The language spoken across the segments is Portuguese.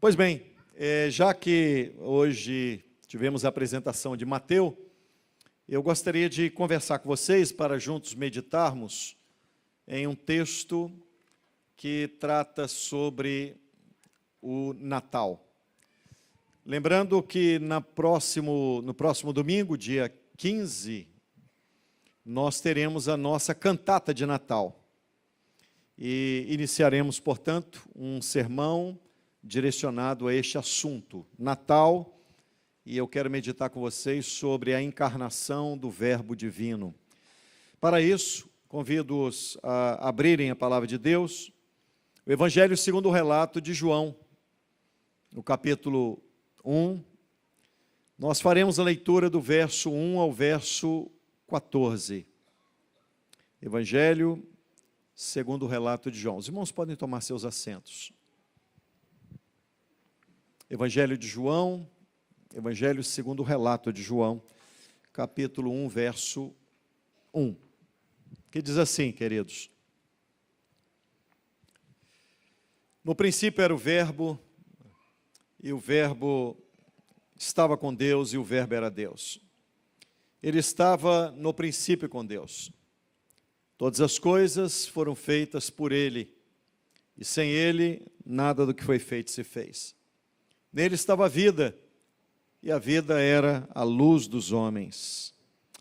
Pois bem, já que hoje tivemos a apresentação de Mateus, eu gostaria de conversar com vocês para juntos meditarmos em um texto que trata sobre o Natal. Lembrando que no próximo domingo, dia 15, nós teremos a nossa cantata de Natal. E iniciaremos, portanto, um sermão direcionado a este assunto, Natal, e eu quero meditar com vocês sobre a encarnação do Verbo Divino. Para isso, convido-os a abrirem a palavra de Deus, o Evangelho segundo o relato de João, no capítulo 1, nós faremos a leitura do verso 1 ao verso 14. Evangelho segundo o relato de João. Os irmãos podem tomar seus assentos. Evangelho de João, Evangelho segundo o relato de João, capítulo 1, verso 1. Que diz assim, queridos: No princípio era o Verbo, e o Verbo estava com Deus, e o Verbo era Deus. Ele estava no princípio com Deus. Todas as coisas foram feitas por Ele, e sem Ele, nada do que foi feito se fez. Nele estava a vida, e a vida era a luz dos homens.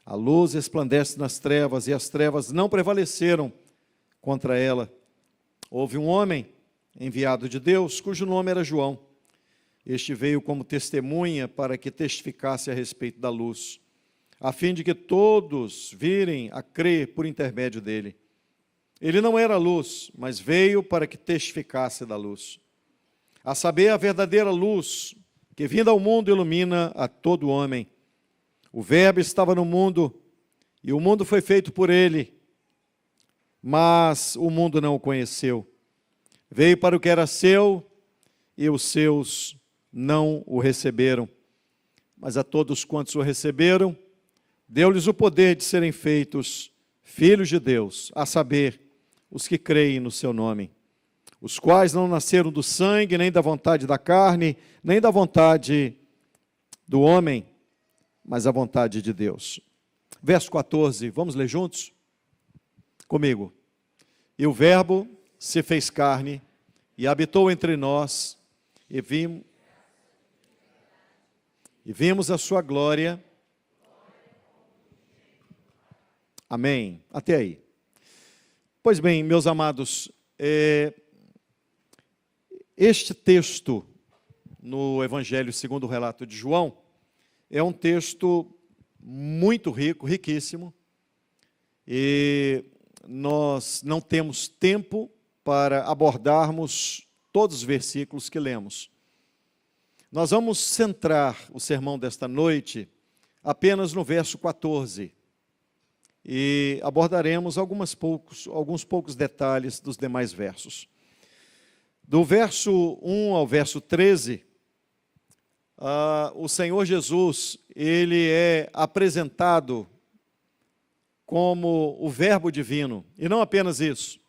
A luz resplandece nas trevas, e as trevas não prevaleceram contra ela. Houve um homem enviado de Deus, cujo nome era João. Este veio como testemunha para que testificasse a respeito da luz, a fim de que todos virem a crer por intermédio dele. Ele não era luz, mas veio para que testificasse da luz. A saber, a verdadeira luz, que vinda ao mundo ilumina a todo homem. O Verbo estava no mundo, e o mundo foi feito por ele, mas o mundo não o conheceu. Veio para o que era seu, e os seus não o receberam. Mas a todos quantos o receberam, deu-lhes o poder de serem feitos filhos de Deus, a saber, os que creem no seu nome, os quais não nasceram do sangue, nem da vontade da carne, nem da vontade do homem, mas a vontade de Deus. Verso 14, vamos ler juntos? Comigo. E o Verbo se fez carne e habitou entre nós, e vimos a sua glória. Amém. Até aí. Pois bem, meus amados, este texto no Evangelho segundo o relato de João é um texto muito rico, riquíssimo, e nós não temos tempo para abordarmos todos os versículos que lemos. Nós vamos centrar o sermão desta noite apenas no verso 14 e abordaremos alguns poucos detalhes dos demais versos. Do verso 1 ao verso 13, o Senhor Jesus, ele é apresentado como o Verbo Divino, e não apenas isso.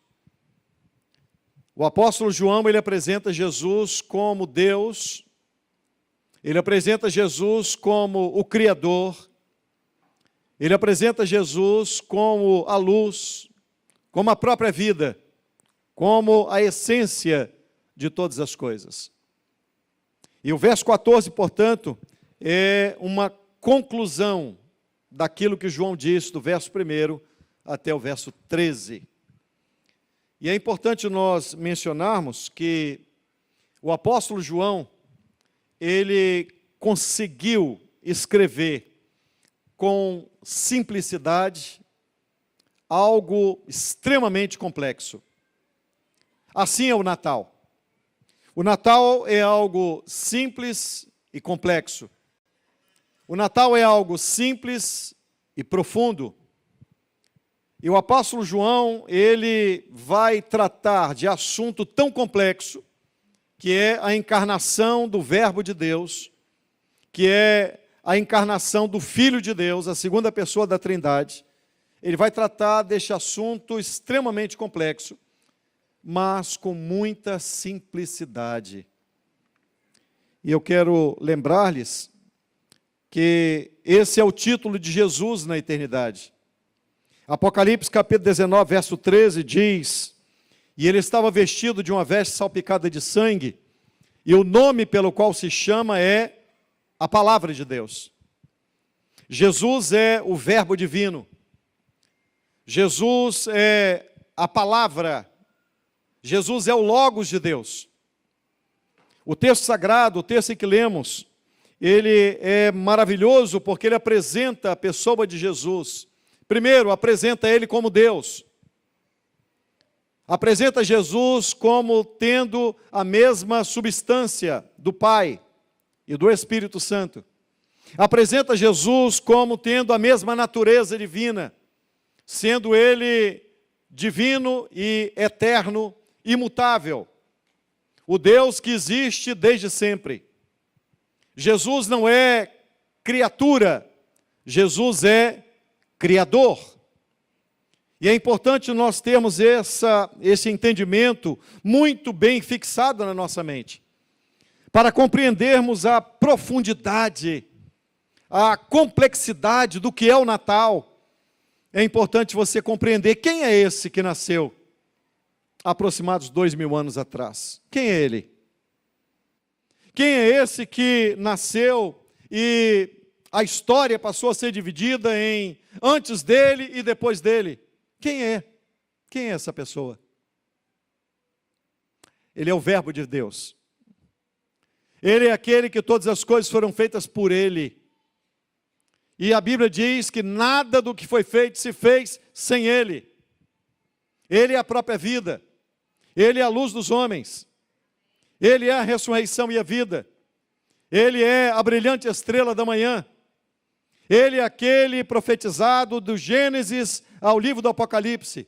O apóstolo João, ele apresenta Jesus como Deus, ele apresenta Jesus como o Criador, ele apresenta Jesus como a luz, como a própria vida, como a essência de todas as coisas. E o verso 14, portanto, é uma conclusão daquilo que João disse do verso 1 até o verso 13. E é importante nós mencionarmos que o apóstolo João, ele conseguiu escrever com simplicidade algo extremamente complexo. Assim é o Natal. O Natal é algo simples e complexo. O Natal é algo simples e profundo. E o apóstolo João, ele vai tratar de assunto tão complexo, que é a encarnação do Verbo de Deus, que é a encarnação do Filho de Deus, a segunda pessoa da Trindade. Ele vai tratar deste assunto extremamente complexo, mas com muita simplicidade. E eu quero lembrar-lhes que esse é o título de Jesus na eternidade. Apocalipse capítulo 19, verso 13 diz: e ele estava vestido de uma veste salpicada de sangue, e o nome pelo qual se chama é a Palavra de Deus. Jesus é o Verbo divino. Jesus é a Palavra. Jesus é o Logos de Deus. O texto sagrado, o texto em que lemos, ele é maravilhoso porque ele apresenta a pessoa de Jesus. Primeiro, apresenta ele como Deus. Apresenta Jesus como tendo a mesma substância do Pai e do Espírito Santo. Apresenta Jesus como tendo a mesma natureza divina, sendo ele divino e eterno, imutável. O Deus que existe desde sempre. Jesus não é criatura, Jesus é Criador. E é importante nós termos esse entendimento muito bem fixado na nossa mente, para compreendermos a profundidade, a complexidade do que é o Natal. É importante você compreender quem é esse que nasceu aproximados 2000 anos atrás. Quem é ele? Quem é esse que nasceu e a história passou a ser dividida em antes dele e depois dele? Quem é? Quem é essa pessoa? Ele é o Verbo de Deus. Ele é aquele que todas as coisas foram feitas por ele. E a Bíblia diz que nada do que foi feito se fez sem ele. Ele é a própria vida. Ele é a luz dos homens. Ele é a ressurreição e a vida. Ele é a brilhante estrela da manhã. Ele é aquele profetizado do Gênesis ao livro do Apocalipse.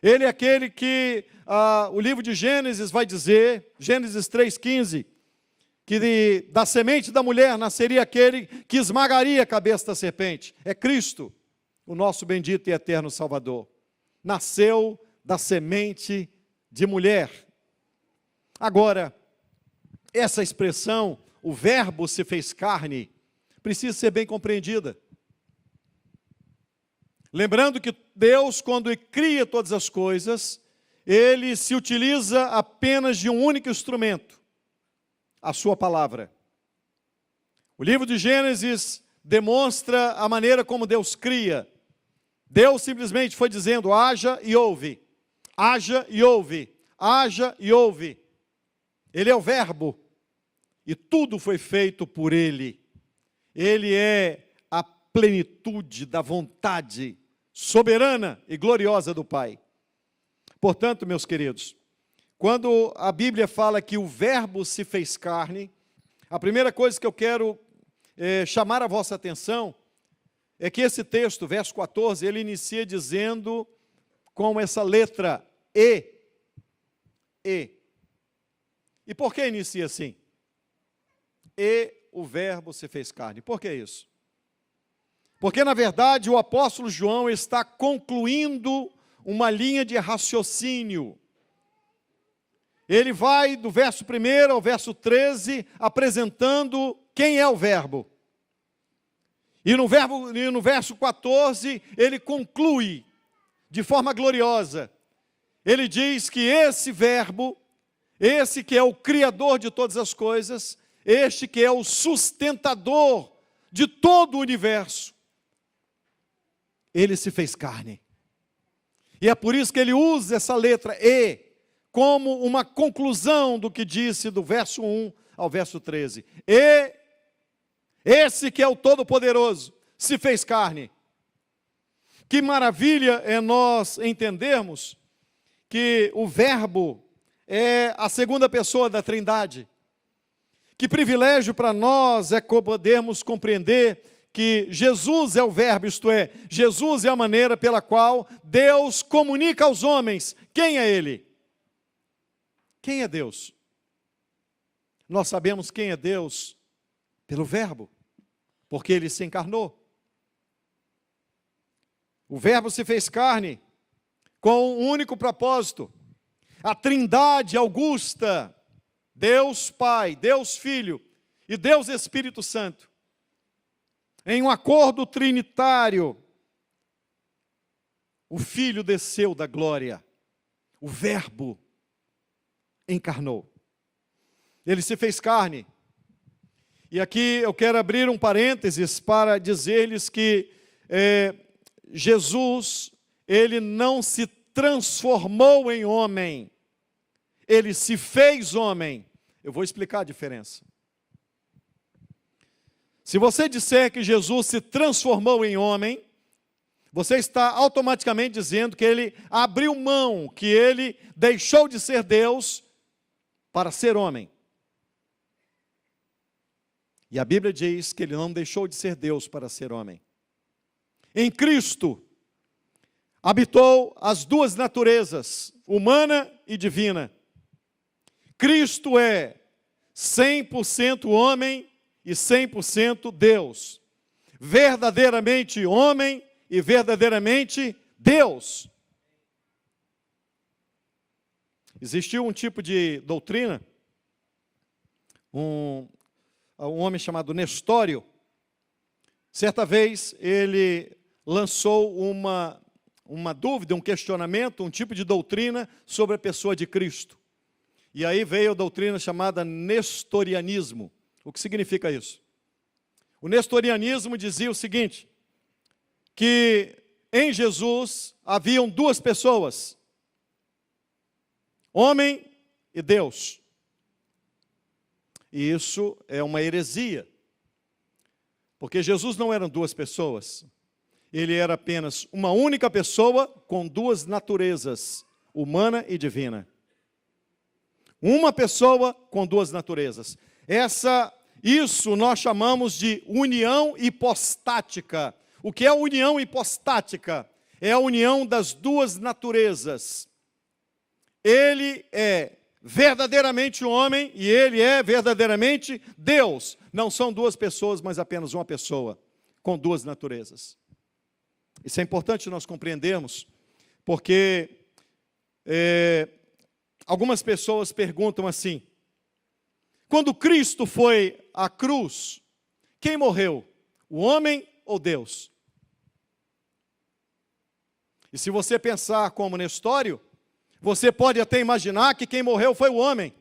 Ele é aquele que o livro de Gênesis vai dizer, Gênesis 3,15, que da semente da mulher nasceria aquele que esmagaria a cabeça da serpente. É Cristo, o nosso bendito e eterno Salvador. Nasceu da semente de mulher. Agora, essa expressão, o Verbo se fez carne, precisa ser bem compreendida. Lembrando que Deus, quando cria todas as coisas, ele se utiliza apenas de um único instrumento, a sua palavra. O livro de Gênesis demonstra a maneira como Deus cria. Deus simplesmente foi dizendo: haja e ouve, haja e ouve, haja e ouve. Ele é o Verbo, e tudo foi feito por ele. Ele é a plenitude da vontade soberana e gloriosa do Pai. Portanto, meus queridos, quando a Bíblia fala que o Verbo se fez carne, a primeira coisa que eu quero chamar a vossa atenção é que esse texto, verso 14, ele inicia dizendo com essa letra E. E. E por que inicia assim? E o Verbo se fez carne. Por que isso? Porque, na verdade, o apóstolo João está concluindo uma linha de raciocínio. Ele vai do verso 1 ao verso 13, apresentando quem é o Verbo. E no verso 14, ele conclui de forma gloriosa. Ele diz que esse Verbo, esse que é o Criador de todas as coisas, este que é o sustentador de todo o universo, ele se fez carne. E é por isso que ele usa essa letra E como uma conclusão do que disse do verso 1 ao verso 13. E esse que é o Todo-Poderoso se fez carne. Que maravilha é nós entendermos que o Verbo é a segunda pessoa da Trindade. Que privilégio para nós é podermos compreender que Jesus é o Verbo, isto é, Jesus é a maneira pela qual Deus comunica aos homens. Quem é Ele? Quem é Deus? Nós sabemos quem é Deus pelo Verbo, porque Ele se encarnou. O Verbo se fez carne com um único propósito. A Trindade augusta, Deus Pai, Deus Filho e Deus Espírito Santo, em um acordo trinitário, o Filho desceu da glória, o Verbo encarnou. Ele se fez carne. E aqui eu quero abrir um parênteses para dizer-lhes que Jesus, ele não se transformou em homem, ele se fez homem. Eu vou explicar a diferença. Se você disser que Jesus se transformou em homem, você está automaticamente dizendo que ele abriu mão, que ele deixou de ser Deus para ser homem. E a Bíblia diz que ele não deixou de ser Deus para ser homem. Em Cristo, habitou as duas naturezas, humana e divina. Cristo é 100% homem e 100% Deus. Verdadeiramente homem e verdadeiramente Deus. Existiu um tipo de doutrina, um homem chamado Nestório. Certa vez ele lançou uma dúvida, um questionamento, um tipo de doutrina sobre a pessoa de Cristo. E aí veio a doutrina chamada nestorianismo. O que significa isso? O nestorianismo dizia o seguinte, que em Jesus haviam duas pessoas, homem e Deus. E isso é uma heresia, porque Jesus não eram duas pessoas, ele era apenas uma única pessoa com duas naturezas, humana e divina. Uma pessoa com duas naturezas. Isso nós chamamos de união hipostática. O que é a união hipostática? É a união das duas naturezas. Ele é verdadeiramente homem e ele é verdadeiramente Deus. Não são duas pessoas, mas apenas uma pessoa com duas naturezas. Isso é importante nós compreendermos, porque algumas pessoas perguntam assim, quando Cristo foi à cruz, quem morreu? O homem ou Deus? E se você pensar como Nestório, você pode até imaginar que quem morreu foi o homem.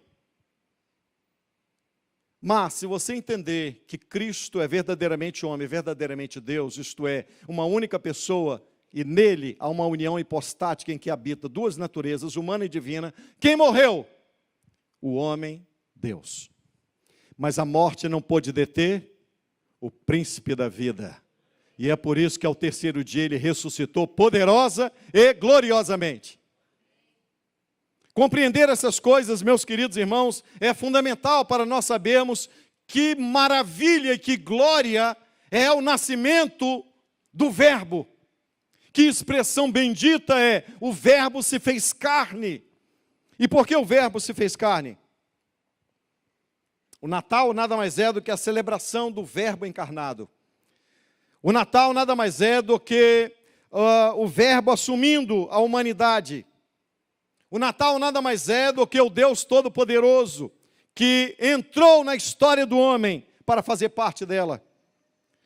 Mas, se você entender que Cristo é verdadeiramente homem, verdadeiramente Deus, isto é, uma única pessoa, e nele há uma união hipostática em que habita duas naturezas, humana e divina, quem morreu? O homem, Deus. Mas a morte não pôde deter o príncipe da vida. E é por isso que ao terceiro dia ele ressuscitou poderosa e gloriosamente. Compreender essas coisas, meus queridos irmãos, é fundamental para nós sabermos que maravilha e que glória é o nascimento do Verbo. Que expressão bendita é, o Verbo se fez carne. E por que o Verbo se fez carne? O Natal nada mais é do que a celebração do Verbo encarnado. O Natal nada mais é do que o Verbo assumindo a humanidade. O Natal nada mais é do que o Deus Todo-Poderoso, que entrou na história do homem para fazer parte dela.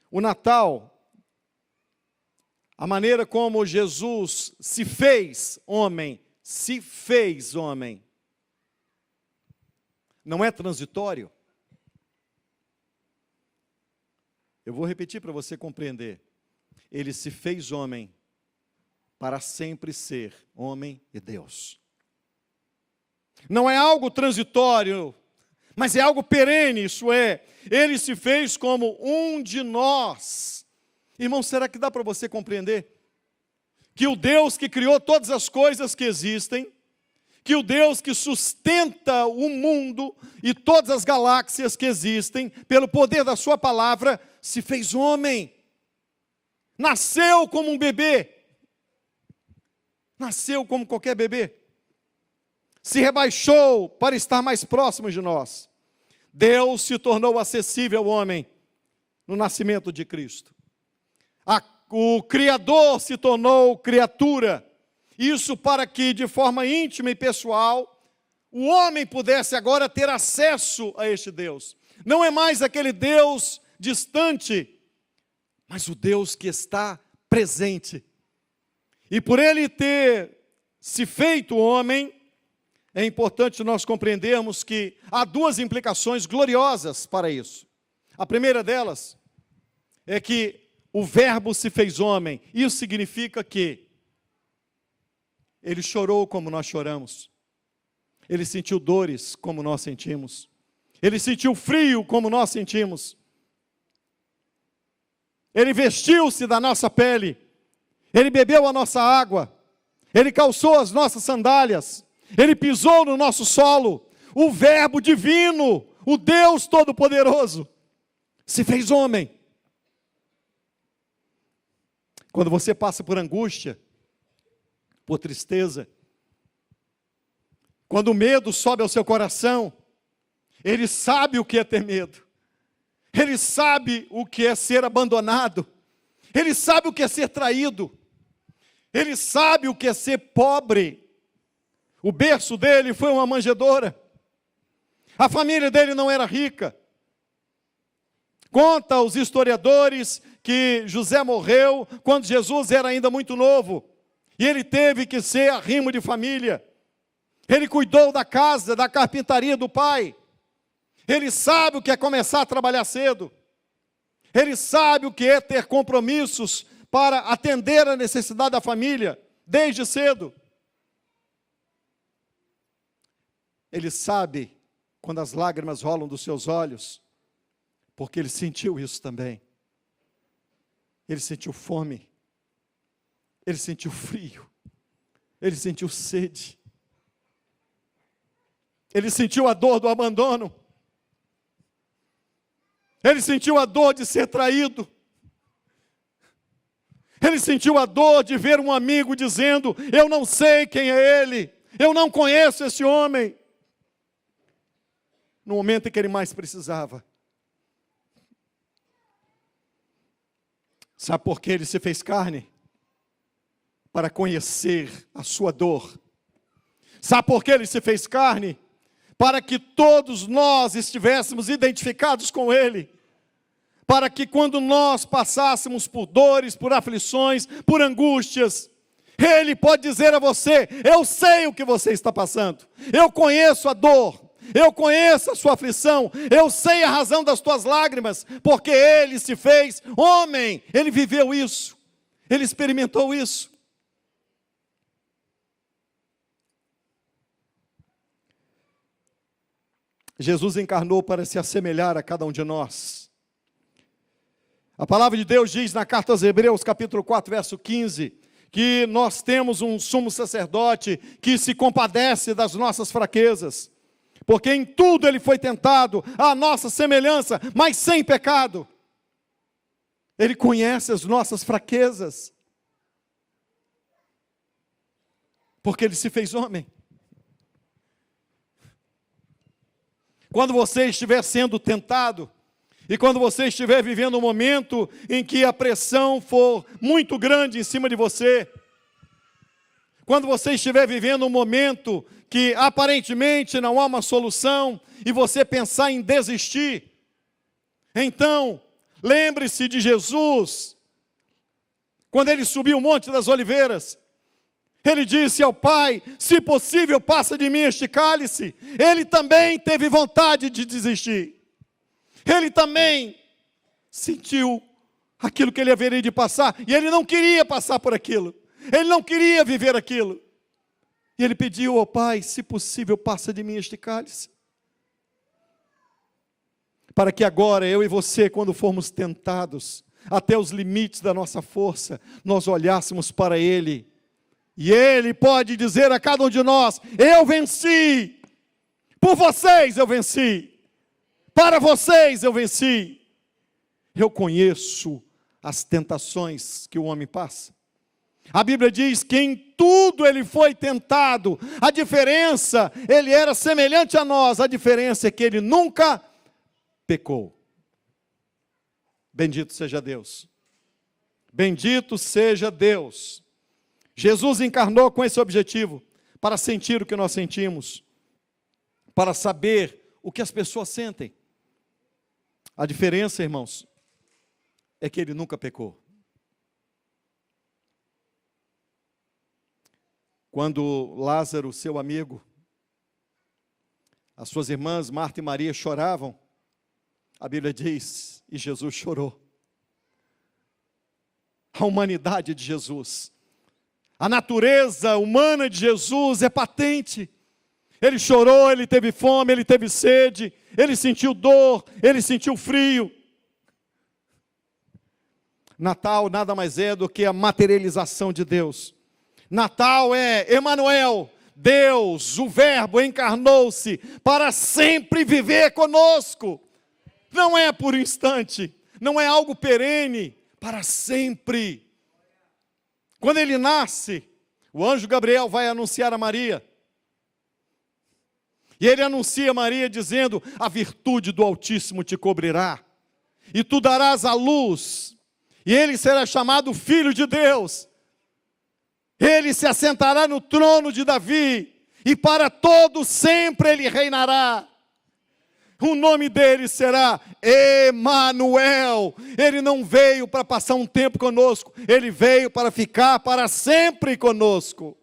O Natal, a maneira como Jesus se fez homem, não é transitório. Eu vou repetir para você compreender. Ele se fez homem para sempre ser homem e Deus. Não é algo transitório, mas é algo perene, isso é, ele se fez como um de nós. Irmão, será que dá para você compreender? Que o Deus que criou todas as coisas que existem, que o Deus que sustenta o mundo e todas as galáxias que existem, pelo poder da sua palavra, se fez homem. Nasceu como um bebê. Nasceu como qualquer bebê. Se rebaixou para estar mais próximo de nós. Deus se tornou acessível ao homem no nascimento de Cristo. O Criador se tornou criatura. Isso para que, de forma íntima e pessoal, o homem pudesse agora ter acesso a este Deus. Não é mais aquele Deus distante, mas o Deus que está presente. E por ele ter se feito homem, é importante nós compreendermos que há duas implicações gloriosas para isso. A primeira delas é que o Verbo se fez homem. Isso significa que ele chorou como nós choramos. Ele sentiu dores como nós sentimos. Ele sentiu frio como nós sentimos. Ele vestiu-se da nossa pele. Ele bebeu a nossa água. Ele calçou as nossas sandálias. Ele pisou no nosso solo. O Verbo divino, o Deus Todo-Poderoso, se fez homem. Quando você passa por angústia, por tristeza, quando o medo sobe ao seu coração, ele sabe o que é ter medo. Ele sabe o que é ser abandonado. Ele sabe o que é ser traído. Ele sabe o que é ser pobre. O berço dele foi uma manjedoura. A família dele não era rica. Conta os historiadores que José morreu quando Jesus era ainda muito novo. E ele teve que ser arrimo de família. Ele cuidou da casa, da carpintaria do pai. Ele sabe o que é começar a trabalhar cedo. Ele sabe o que é ter compromissos para atender a necessidade da família, desde cedo. Ele sabe quando as lágrimas rolam dos seus olhos, porque ele sentiu isso também. Ele sentiu fome. Ele sentiu frio. Ele sentiu sede. Ele sentiu a dor do abandono. Ele sentiu a dor de ser traído. Ele sentiu a dor de ver um amigo dizendo: eu não sei quem é ele, eu não conheço esse homem. No momento em que ele mais precisava. Sabe por que ele se fez carne? Para conhecer a sua dor. Sabe por que ele se fez carne? Para que todos nós estivéssemos identificados com ele. Para que quando nós passássemos por dores, por aflições, por angústias, ele pode dizer a você: eu sei o que você está passando. Eu conheço a dor. Eu conheço a sua aflição. Eu sei a razão das tuas lágrimas. Porque ele se fez homem. Ele viveu isso. Ele experimentou isso. Jesus encarnou para se assemelhar a cada um de nós. A palavra de Deus diz na carta aos Hebreus, capítulo 4, verso 15, que nós temos um sumo sacerdote que se compadece das nossas fraquezas, porque em tudo ele foi tentado à nossa semelhança, mas sem pecado. Ele conhece as nossas fraquezas, porque ele se fez homem. Quando você estiver sendo tentado, e quando você estiver vivendo um momento em que a pressão for muito grande em cima de você, quando você estiver vivendo um momento que aparentemente não há uma solução, e você pensar em desistir, então, lembre-se de Jesus, quando ele subiu o Monte das Oliveiras. Ele disse ao Pai: se possível, passa de mim este cálice. Ele também teve vontade de desistir. Ele também sentiu aquilo que ele haveria de passar. E ele não queria passar por aquilo. Ele não queria viver aquilo. E ele pediu ao Pai: se possível, passa de mim este cálice. Para que agora, eu e você, quando formos tentados, até os limites da nossa força, nós olhássemos para Ele. E Ele pode dizer a cada um de nós: eu venci, por vocês eu venci, para vocês eu venci. Eu conheço as tentações que o homem passa. A Bíblia diz que em tudo ele foi tentado. A diferença, ele era semelhante a nós, a diferença é que ele nunca pecou. Bendito seja Deus. Bendito seja Deus. Jesus encarnou com esse objetivo, para sentir o que nós sentimos. para saber o que as pessoas sentem. A diferença, irmãos, é que ele nunca pecou. Quando Lázaro, seu amigo, as suas irmãs Marta e Maria choravam, a Bíblia diz, e Jesus chorou. A humanidade de Jesus, a natureza humana de Jesus é patente. Ele chorou, ele teve fome, ele teve sede, ele sentiu dor, ele sentiu frio. Natal nada mais é do que a materialização de Deus. Natal é Emanuel, Deus, o Verbo encarnou-se para sempre viver conosco. Não é por um instante, não é algo perene, para sempre. Quando ele nasce, o anjo Gabriel vai anunciar a Maria. E ele anuncia a Maria dizendo: a virtude do Altíssimo te cobrirá, e tu darás à luz, e ele será chamado Filho de Deus. Ele se assentará no trono de Davi, e para todo sempre ele reinará. O nome dele será Emanuel. Ele não veio para passar um tempo conosco, ele veio para ficar para sempre conosco.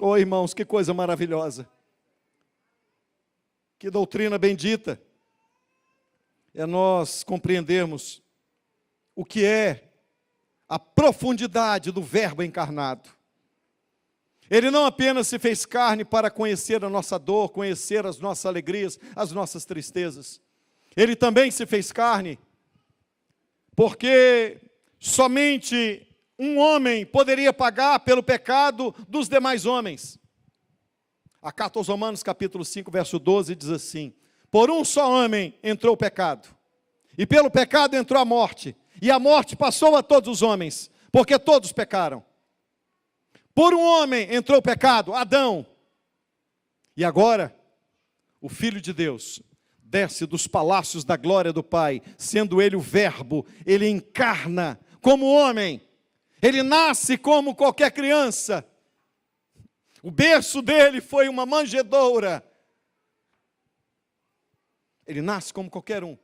Oh, irmãos, que coisa maravilhosa. Que doutrina bendita é nós compreendermos o que é a profundidade do Verbo encarnado. Ele não apenas se fez carne para conhecer a nossa dor, conhecer as nossas alegrias, as nossas tristezas. Ele também se fez carne porque somente um homem poderia pagar pelo pecado dos demais homens. A carta aos Romanos, capítulo 5, verso 12, diz assim: por um só homem entrou o pecado, e pelo pecado entrou a morte, e a morte passou a todos os homens, porque todos pecaram. Por um homem entrou o pecado, Adão. E agora, o Filho de Deus desce dos palácios da glória do Pai, sendo ele o Verbo, ele encarna como homem, ele nasce como qualquer criança. O berço dele foi uma manjedoura. Ele nasce como qualquer um.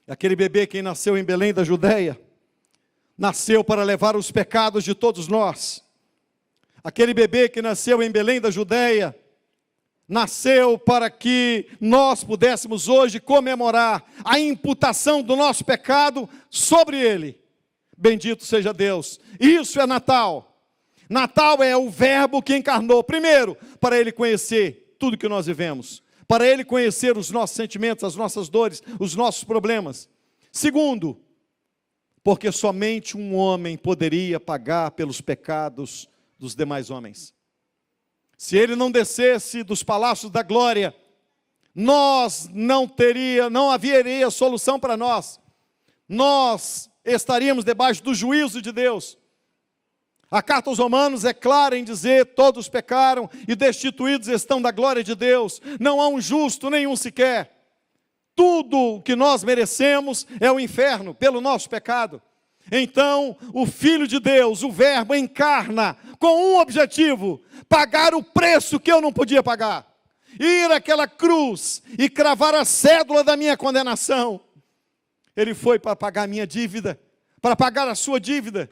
Aquele bebê que nasceu em Belém da Judeia, nasceu para levar os pecados de todos nós. Aquele bebê que nasceu em Belém da Judeia, nasceu para que nós pudéssemos hoje comemorar a imputação do nosso pecado sobre ele. Bendito seja Deus. Isso é Natal. Natal é o Verbo que encarnou, primeiro, para ele conhecer tudo que nós vivemos, para ele conhecer os nossos sentimentos, as nossas dores, os nossos problemas. Segundo, porque somente um homem poderia pagar pelos pecados dos demais homens. Se ele não descesse dos palácios da glória, não haveria solução para nós. Nós estaríamos debaixo do juízo de Deus. A carta aos Romanos é clara em dizer: todos pecaram e destituídos estão da glória de Deus. Não há um justo, nenhum sequer. Tudo o que nós merecemos é o inferno, pelo nosso pecado. Então, o Filho de Deus, o Verbo, encarna com um objetivo: pagar o preço que eu não podia pagar. Ir àquela cruz e cravar a cédula da minha condenação. Ele foi para pagar a minha dívida, para pagar a sua dívida.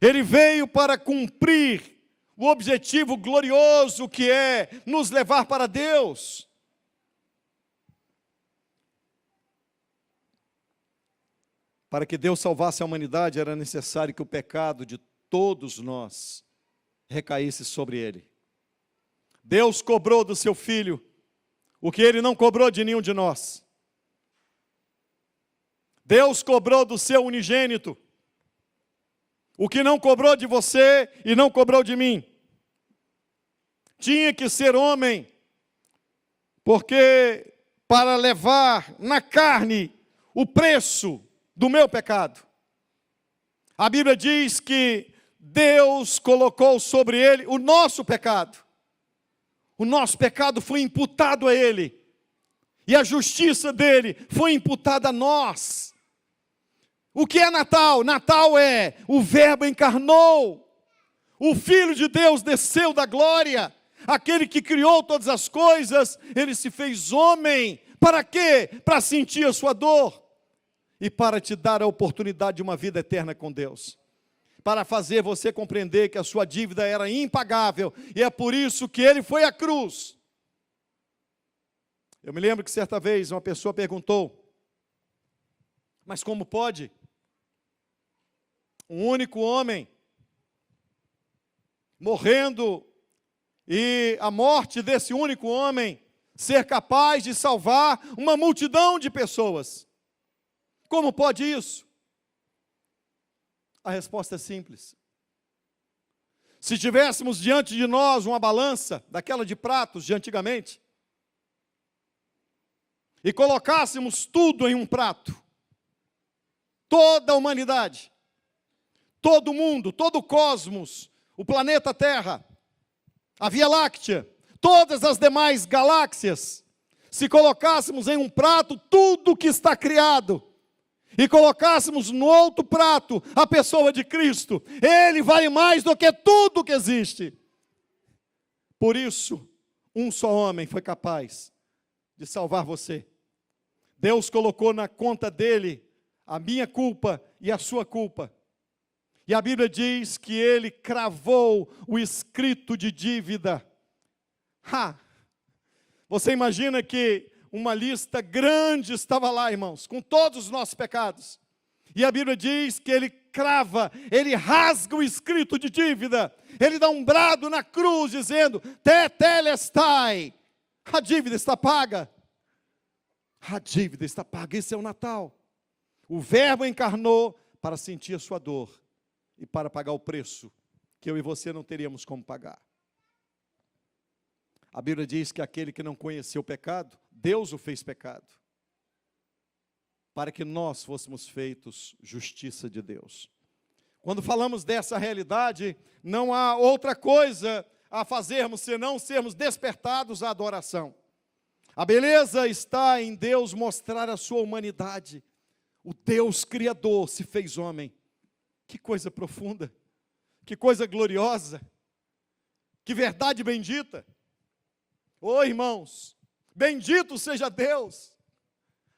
Ele veio para cumprir o objetivo glorioso que é nos levar para Deus. Para que Deus salvasse a humanidade, era necessário que o pecado de todos nós recaísse sobre ele. Deus cobrou do seu Filho o que ele não cobrou de nenhum de nós. Deus cobrou do seu unigênito o que não cobrou de você e não cobrou de mim. Tinha que ser homem, porque para levar na carne o preço do meu pecado. A Bíblia diz que Deus colocou sobre ele o nosso pecado. O nosso pecado foi imputado a ele, e a justiça dele foi imputada a nós. O que é Natal? Natal é o Verbo encarnou, o Filho de Deus desceu da glória, Aquele que criou todas as coisas, ele se fez homem. Para quê? Para sentir a sua dor. E para te dar a oportunidade de uma vida eterna com Deus. Para fazer você compreender que a sua dívida era impagável. E é por isso que ele foi à cruz. Eu me lembro que certa vez uma pessoa perguntou: mas como pode um único homem morrendo e a morte desse único homem ser capaz de salvar uma multidão de pessoas? Como pode isso? A resposta é simples. Se tivéssemos diante de nós uma balança, daquela de pratos de antigamente, e colocássemos tudo em um prato, toda a humanidade, todo o mundo, todo o cosmos, o planeta Terra, a Via Láctea, todas as demais galáxias, se colocássemos em um prato tudo que está criado, e colocássemos no outro prato a pessoa de Cristo, ele vale mais do que tudo que existe. Por isso, um só homem foi capaz de salvar você. Deus colocou na conta dele a minha culpa e a sua culpa. E a Bíblia diz que ele cravou o escrito de dívida. Você imagina que uma lista grande estava lá, irmãos, com todos os nossos pecados. E a Bíblia diz que ele crava, ele rasga o escrito de dívida. Ele dá um brado na cruz dizendo: tetelestai, a dívida está paga. A dívida está paga. Esse é o Natal. O Verbo encarnou para sentir a sua dor e para pagar o preço que eu e você não teríamos como pagar. A Bíblia diz que aquele que não conheceu o pecado, Deus o fez pecado, para que nós fôssemos feitos justiça de Deus. Quando falamos dessa realidade, não há outra coisa a fazermos senão sermos despertados à adoração. A beleza está em Deus mostrar a sua humanidade. O Deus Criador se fez homem. Que coisa profunda, que coisa gloriosa, que verdade bendita. Irmãos, bendito seja Deus.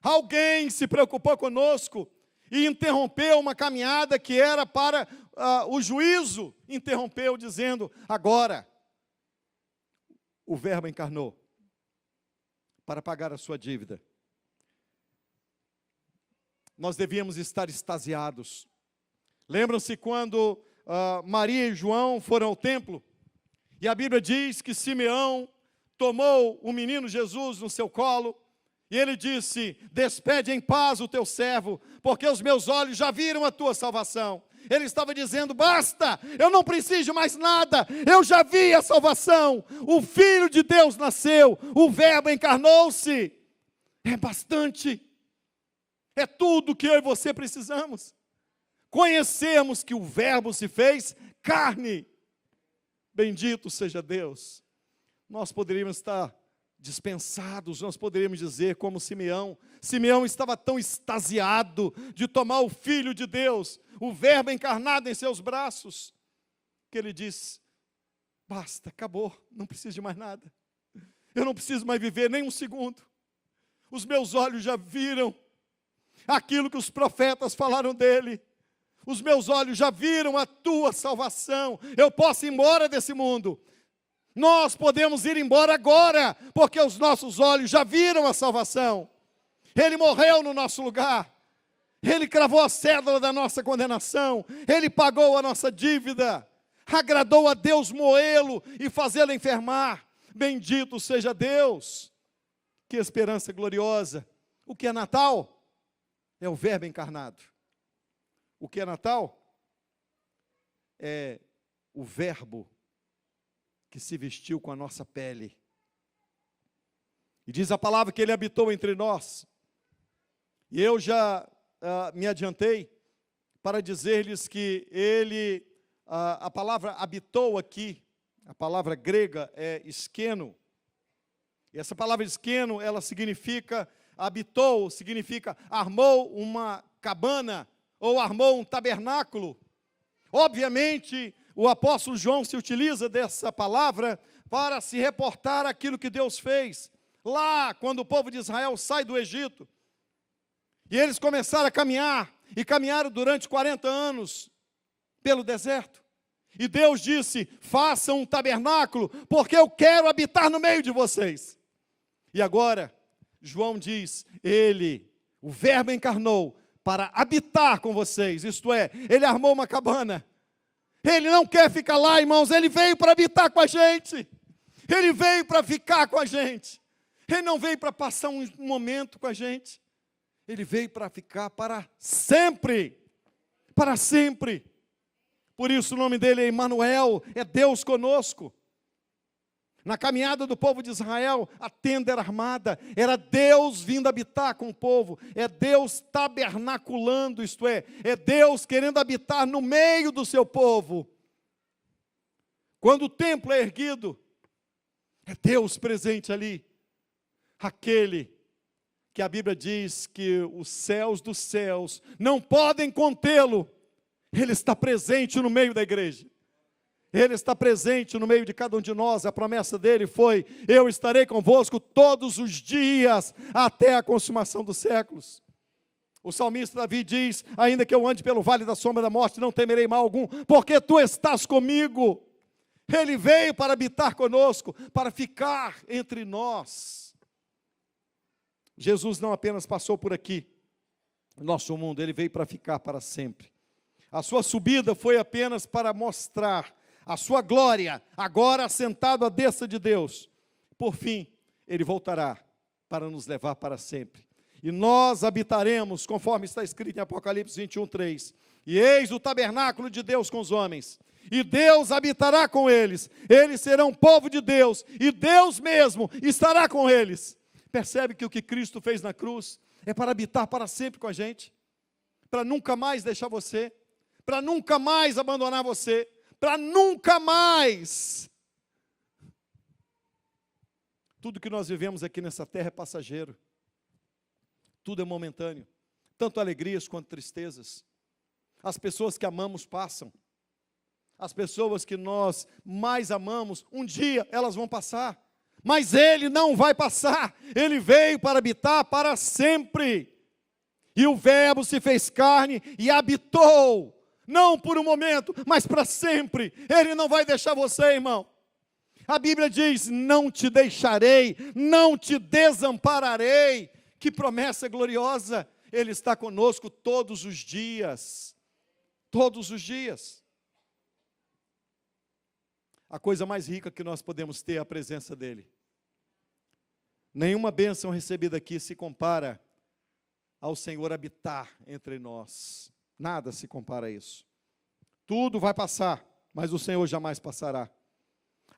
Alguém se preocupou conosco e interrompeu uma caminhada que era para o juízo. Interrompeu dizendo: agora, o Verbo encarnou para pagar a sua dívida. Nós devíamos estar extasiados. Lembram-se quando Maria e João foram ao templo? E a Bíblia diz que Simeão tomou o menino Jesus no seu colo, e ele disse: despede em paz o teu servo, porque os meus olhos já viram a tua salvação. Ele estava dizendo: basta, eu não preciso de mais nada, eu já vi a salvação, o Filho de Deus nasceu, o Verbo encarnou-se, é bastante, é tudo que eu e você precisamos, conhecermos que o Verbo se fez carne. Bendito seja Deus. Nós poderíamos estar dispensados, nós poderíamos dizer como Simeão. Simeão estava tão extasiado de tomar o Filho de Deus, o Verbo encarnado em seus braços, que ele disse: basta, acabou, não preciso de mais nada. Eu não preciso mais viver nem um segundo. Os meus olhos já viram aquilo que os profetas falaram dele. Os meus olhos já viram a tua salvação. Eu posso ir embora desse mundo. Nós podemos ir embora agora, porque os nossos olhos já viram a salvação. Ele morreu no nosso lugar. Ele cravou a cédula da nossa condenação. Ele pagou a nossa dívida. Agradou a Deus moê-lo e fazê-lo enfermar. Bendito seja Deus. Que esperança gloriosa. O que é Natal? É o Verbo encarnado. O que é Natal? É o Verbo que se vestiu com a nossa pele. E diz a palavra que ele habitou entre nós. E eu já me adiantei para dizer-lhes que ele, a palavra habitou aqui, a palavra grega é esqueno. E essa palavra esqueno, ela significa, habitou, significa armou uma cabana, ou armou um tabernáculo. Obviamente, o apóstolo João se utiliza dessa palavra para se reportar aquilo que Deus fez. Lá, quando o povo de Israel sai do Egito, e eles começaram a caminhar, e caminharam durante 40 anos pelo deserto. E Deus disse: façam um tabernáculo, porque eu quero habitar no meio de vocês. E agora, João diz, o Verbo encarnou para habitar com vocês, isto é, ele armou uma cabana. Ele não quer ficar lá, irmãos, ele veio para habitar com a gente. Ele veio para ficar com a gente. Ele não veio para passar um momento com a gente. Ele veio para ficar para sempre. Para sempre. Por isso o nome dele é Emanuel, é Deus conosco. Na caminhada do povo de Israel, a tenda era armada, era Deus vindo habitar com o povo, é Deus tabernaculando, isto é Deus querendo habitar no meio do seu povo. Quando o templo é erguido, é Deus presente ali, aquele que a Bíblia diz que os céus dos céus não podem contê-lo, ele está presente no meio da igreja. Ele está presente no meio de cada um de nós. A promessa dele foi: eu estarei convosco todos os dias, até a consumação dos séculos. O salmista Davi diz: ainda que eu ande pelo vale da sombra da morte, não temerei mal algum, porque tu estás comigo. Ele veio para habitar conosco, para ficar entre nós. Jesus não apenas passou por aqui, no nosso mundo, ele veio para ficar para sempre. A sua subida foi apenas para mostrar a sua glória, agora assentado à destra de Deus. Por fim, ele voltará para nos levar para sempre. E nós habitaremos, conforme está escrito em Apocalipse 21:3. E eis o tabernáculo de Deus com os homens, e Deus habitará com eles. Eles serão povo de Deus, e Deus mesmo estará com eles. Percebe que o que Cristo fez na cruz é para habitar para sempre com a gente, para nunca mais deixar você, para nunca mais abandonar você, para nunca mais. Tudo que nós vivemos aqui nessa terra é passageiro. Tudo é momentâneo. Tanto alegrias quanto tristezas. As pessoas que amamos passam. As pessoas que nós mais amamos, um dia elas vão passar. Mas Ele não vai passar. Ele veio para habitar para sempre. E o Verbo se fez carne e habitou. Não por um momento, mas para sempre. Ele não vai deixar você, irmão. A Bíblia diz: não te deixarei, não te desampararei. Que promessa gloriosa. Ele está conosco todos os dias. Todos os dias. A coisa mais rica que nós podemos ter é a presença dEle. Nenhuma bênção recebida aqui se compara ao Senhor habitar entre nós. Nada se compara a isso. Tudo vai passar, mas o Senhor jamais passará.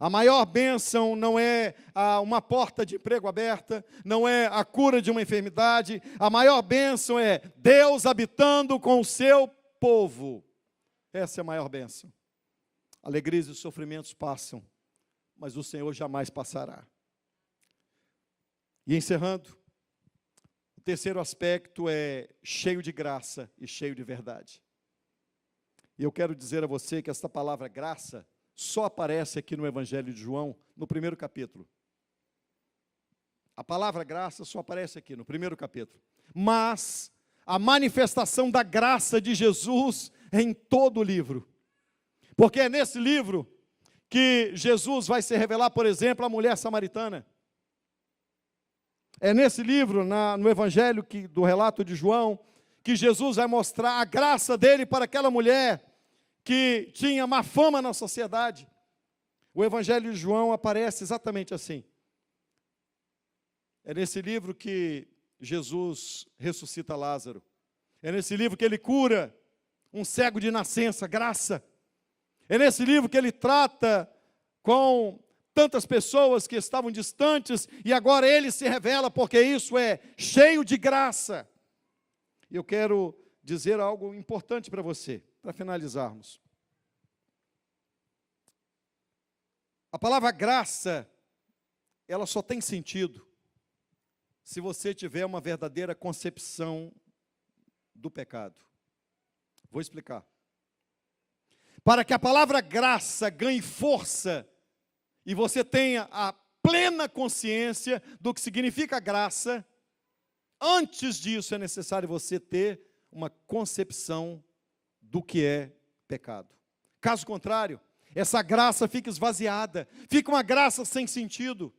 A maior bênção não é uma porta de emprego aberta, não é a cura de uma enfermidade. A maior bênção é Deus habitando com o seu povo. Essa é a maior bênção. Alegrias e sofrimentos passam, mas o Senhor jamais passará. E encerrando, o terceiro aspecto é cheio de graça e cheio de verdade. E eu quero dizer a você que esta palavra graça só aparece aqui no Evangelho de João, no primeiro capítulo. A palavra graça só aparece aqui no primeiro capítulo. Mas a manifestação da graça de Jesus é em todo o livro. Porque é nesse livro que Jesus vai se revelar, por exemplo, à mulher samaritana. É nesse livro, no Evangelho do relato de João, que Jesus vai mostrar a graça dele para aquela mulher que tinha má fama na sociedade. O Evangelho de João aparece exatamente assim. É nesse livro que Jesus ressuscita Lázaro. É nesse livro que ele cura um cego de nascença, graça. É nesse livro que ele trata com tantas pessoas que estavam distantes e agora ele se revela, porque isso é cheio de graça. E eu quero dizer algo importante para você, para finalizarmos. A palavra graça, ela só tem sentido se você tiver uma verdadeira concepção do pecado. Vou explicar. para que a palavra graça ganhe força e você tenha a plena consciência do que significa graça, antes disso é necessário você ter uma concepção do que é pecado. Caso contrário, essa graça fica esvaziada, fica uma graça sem sentido.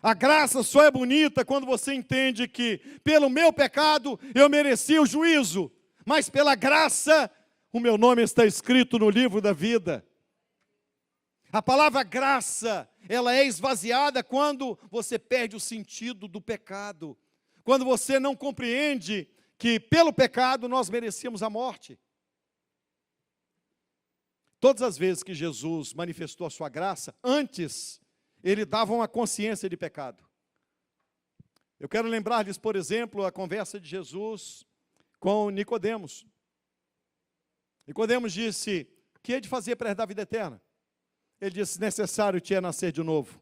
A graça só é bonita quando você entende que, pelo meu pecado, eu mereci o juízo, mas pela graça, o meu nome está escrito no livro da vida. A palavra graça, ela é esvaziada quando você perde o sentido do pecado, quando você não compreende que, pelo pecado, nós merecíamos a morte. Todas as vezes que Jesus manifestou a sua graça, antes, ele dava uma consciência de pecado. Eu quero lembrar-lhes, por exemplo, a conversa de Jesus com Nicodemos. Nicodemos disse: o que é de fazer para herdar a vida eterna? Ele disse: necessário te é nascer de novo.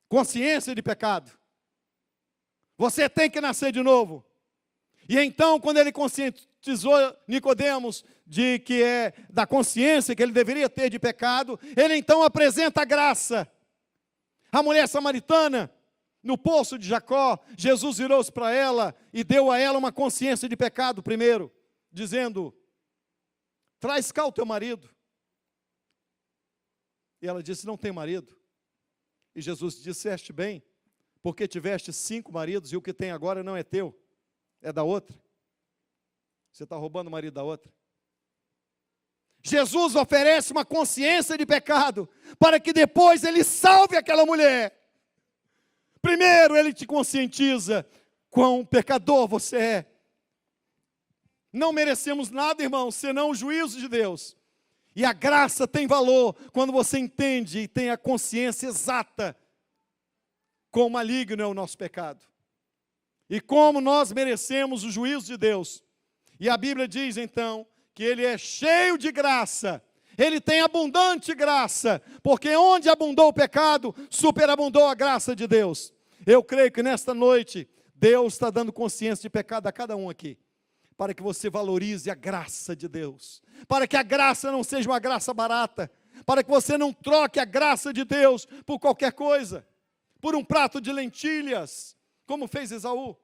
Consciência de pecado. Você tem que nascer de novo. E então, quando ele conscientizou Nicodemos de que é da consciência que ele deveria ter de pecado, ele então apresenta a graça. A mulher samaritana, no poço de Jacó, Jesus virou-se para ela e deu a ela uma consciência de pecado primeiro, dizendo: traz cá o teu marido. E ela disse: não tenho marido. E Jesus disse: disseste bem, porque tiveste 5 maridos e o que tem agora não é teu, é da outra. Você está roubando o marido da outra. Jesus oferece uma consciência de pecado, para que depois ele salve aquela mulher. Primeiro ele te conscientiza quão pecador você é. Não merecemos nada, irmão, senão o juízo de Deus. E a graça tem valor quando você entende e tem a consciência exata quão maligno é o nosso pecado. E como nós merecemos o juízo de Deus. E a Bíblia diz então que ele é cheio de graça. Ele tem abundante graça, porque onde abundou o pecado, superabundou a graça de Deus. Eu creio que nesta noite, Deus está dando consciência de pecado a cada um aqui, para que você valorize a graça de Deus, para que a graça não seja uma graça barata, para que você não troque a graça de Deus por qualquer coisa, por um prato de lentilhas, como fez Esaú.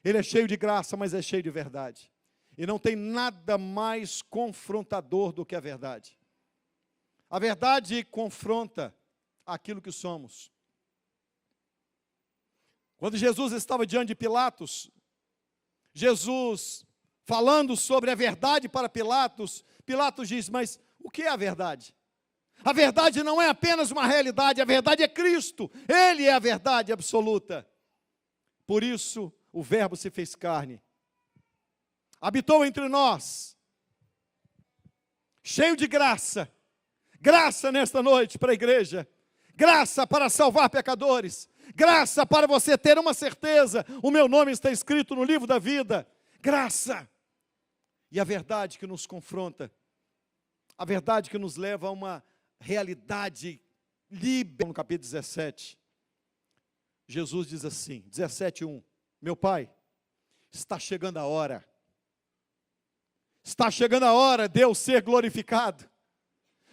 Ele é cheio de graça, mas é cheio de verdade. E não tem nada mais confrontador do que a verdade. A verdade confronta aquilo que somos. Quando Jesus estava diante de Pilatos, Jesus falando sobre a verdade para Pilatos, Pilatos diz: mas o que é a verdade? A verdade não é apenas uma realidade, a verdade é Cristo. Ele é a verdade absoluta. Por isso, o Verbo se fez carne, habitou entre nós, cheio de graça. Graça nesta noite para a igreja, graça para salvar pecadores, graça para você ter uma certeza: o meu nome está escrito no livro da vida. Graça. E a verdade que nos confronta, a verdade que nos leva a uma realidade livre. No capítulo 17, Jesus diz assim, 17:1, meu Pai, está chegando a hora. Está chegando a hora de eu ser glorificado.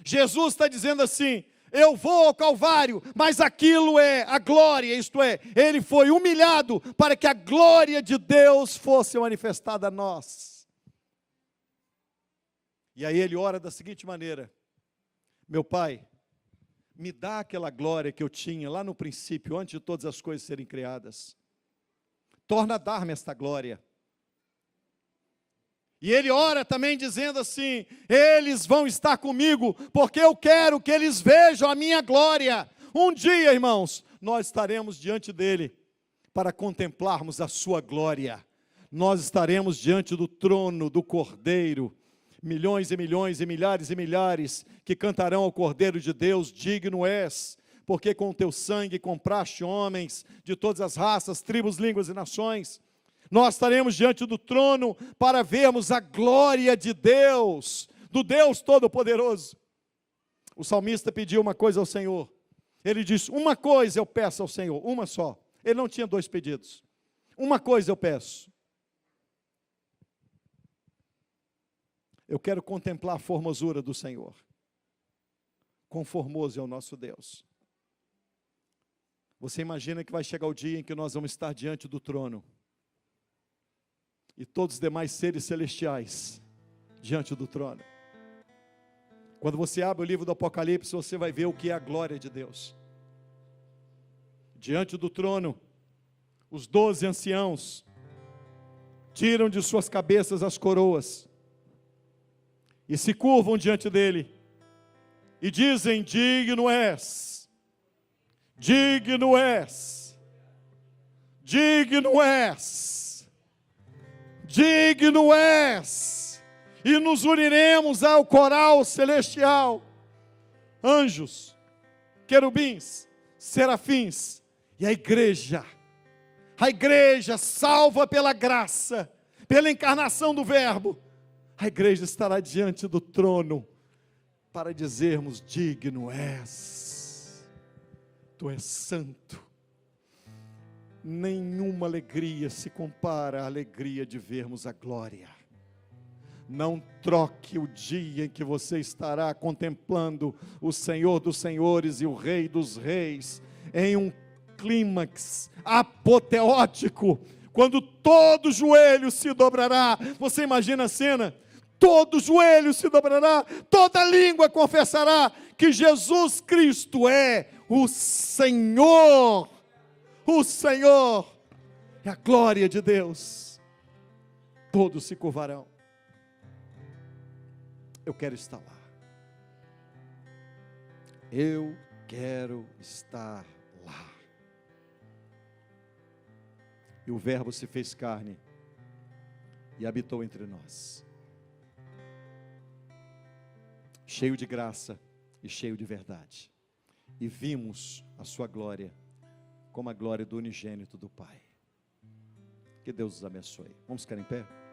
Jesus está dizendo assim: eu vou ao Calvário, mas aquilo é a glória, isto é, ele foi humilhado para que a glória de Deus fosse manifestada a nós. E aí ele ora da seguinte maneira: meu Pai, me dá aquela glória que eu tinha lá no princípio, antes de todas as coisas serem criadas. Torna a dar-me esta glória. E ele ora também dizendo assim: eles vão estar comigo, porque eu quero que eles vejam a minha glória. Um dia, irmãos, nós estaremos diante dele, para contemplarmos a sua glória. Nós estaremos diante do trono do Cordeiro, milhões e milhões e milhares, que cantarão ao Cordeiro de Deus: digno és, porque com o teu sangue compraste homens de todas as raças, tribos, línguas e nações. Nós estaremos diante do trono para vermos a glória de Deus, do Deus Todo-Poderoso. O salmista pediu uma coisa ao Senhor. Ele disse: uma coisa eu peço ao Senhor, uma só. Ele não tinha 2 pedidos. Uma coisa eu peço: Eu quero contemplar a formosura do Senhor. Quão formoso é o nosso Deus. Você imagina que vai chegar o dia em que nós vamos estar diante do trono. E todos os demais seres celestiais diante do trono. Quando você abre o livro do Apocalipse, você vai ver o que é a glória de Deus. Diante do trono, os 12 anciãos tiram de suas cabeças as coroas e se curvam diante dele e dizem: digno és, digno és, digno és, digno és. E nos uniremos ao coral celestial, anjos, querubins, serafins, e a igreja salva pela graça, pela encarnação do Verbo, a igreja estará diante do trono, para dizermos: digno és, tu és santo. Nenhuma alegria se compara à alegria de vermos a glória. Não troque o dia em que você estará contemplando o Senhor dos Senhores e o Rei dos Reis, em um clímax apoteótico, quando todo joelho se dobrará. Você imagina a cena? Todo joelho se dobrará, toda língua confessará que Jesus Cristo é o Senhor. O Senhor é a glória de Deus. Todos se curvarão. Eu quero estar lá. Eu quero estar lá. E o Verbo se fez carne e habitou entre nós, cheio de graça e cheio de verdade. E vimos a sua glória, como a glória do unigênito do Pai. Que Deus os abençoe. Vamos ficar em pé?